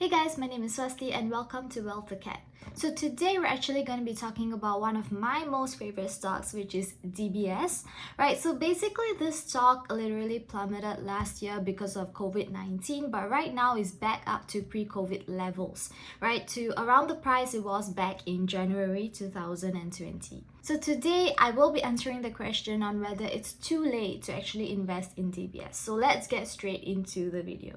Hey guys, my name is Swasti and welcome to Wealth the Cat. So today we're actually going to be talking about one of my most favorite stocks, which is DBS, right? So basically this stock literally plummeted last year because of COVID-19, but right now is back up to pre-COVID levels, right? To around the price it was back in January 2020. So today I will be answering the question on whether it's too late to actually invest in DBS. So let's get straight into the video.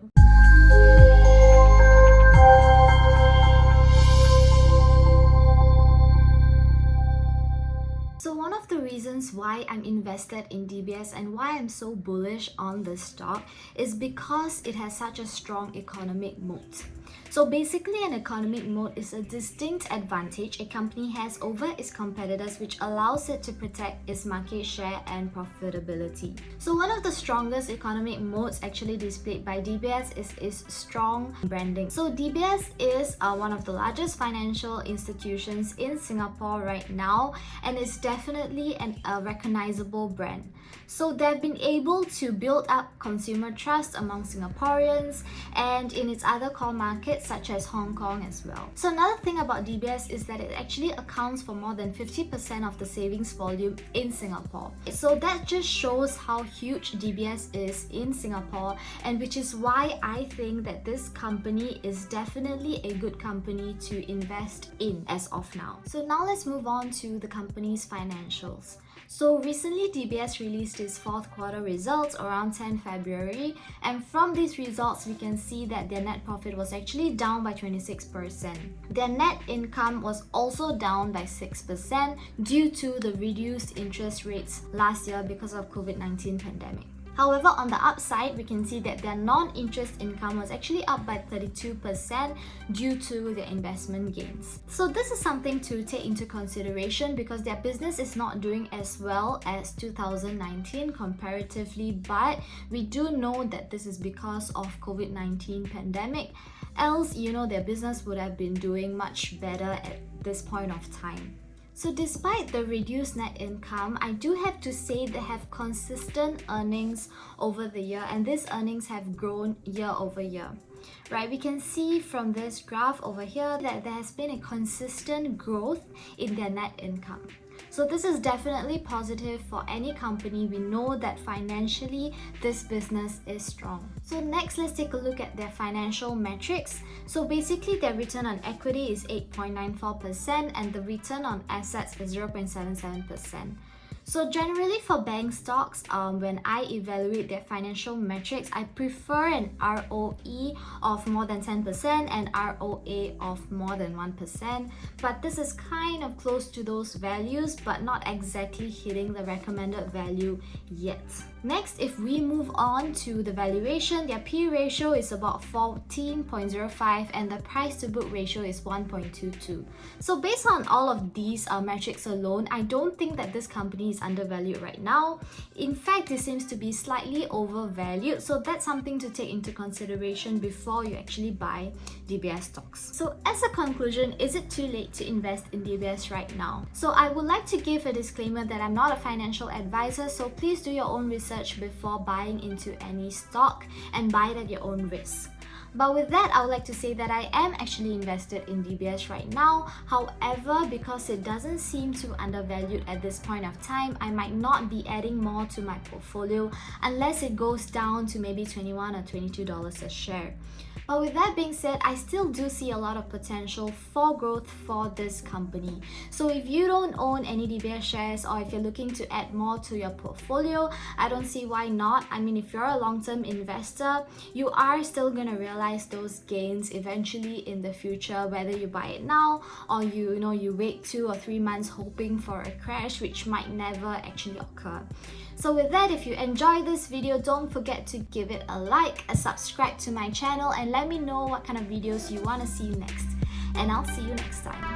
So one of the reasons why I'm invested in DBS and why I'm so bullish on this stock is because it has such a strong economic moat. So basically an economic moat is a distinct advantage a company has over its competitors, which allows it to protect its market share and profitability. So one of the strongest economic moats actually displayed by DBS is its strong branding. So DBS is one of the largest financial institutions in Singapore right now, and it's definitely a recognizable brand. So they've been able to build up consumer trust among Singaporeans and in its other core markets such as Hong Kong as well. So another thing about DBS is that it actually accounts for more than 50% of the savings volume in Singapore. So that just shows how huge DBS is in Singapore, and which is why I think that this company is definitely a good company to invest in as of now. So now let's move on to the company's financials. So recently DBS released its fourth quarter results around 10 February, and from these results we can see that their net profit was actually down by 26%. Their net income was also down by 6% due to the reduced interest rates last year because of COVID-19 pandemic. However, on the upside, we can see that their non-interest income was actually up by 32% due to their investment gains. So this is something to take into consideration because their business is not doing as well as 2019 comparatively, but we do know that this is because of COVID-19 pandemic. Else, their business would have been doing much better at this point of time. So despite the reduced net income, I do have to say they have consistent earnings over the year, and these earnings have grown year over year. Right, we can see from this graph over here that there has been a consistent growth in their net income. So this is definitely positive for any company. We know that financially this business is strong. So next, let's take a look at their financial metrics. So basically their return on equity is 8.94% and the return on assets is 0.77%. So generally for bank stocks, when I evaluate their financial metrics, I prefer an ROE of more than 10% and ROA of more than 1%. But this is kind of close to those values, but not exactly hitting the recommended value yet. Next, if we move on to the valuation, their P ratio is about 14.05 and the price to book ratio is 1.22. So based on all of these metrics alone, I don't think that this company is undervalued right now. In fact, it seems to be slightly overvalued, so that's something to take into consideration before you actually buy DBS stocks. So as a conclusion, is it too late to invest in DBS right now? So I would like to give a disclaimer that I'm not a financial advisor, so please do your own research before buying into any stock and buy it at your own risk. But with that, I would like to say that I am actually invested in DBS right now. However, because it doesn't seem too undervalued at this point of time, I might not be adding more to my portfolio unless it goes down to maybe $21 or $22 a share. But with that being said, I still do see a lot of potential for growth for this company. So if you don't own any DBS shares or if you're looking to add more to your portfolio, I don't see why not. I mean, if you're a long-term investor, you are still going to realize those gains eventually in the future, whether you buy it now or you wait 2 or 3 months hoping for a crash, which might never actually occur. So with that, if you enjoyed this video, don't forget to give it a like, subscribe to my channel, and let me know what kind of videos you want to see next. And I'll see you next time.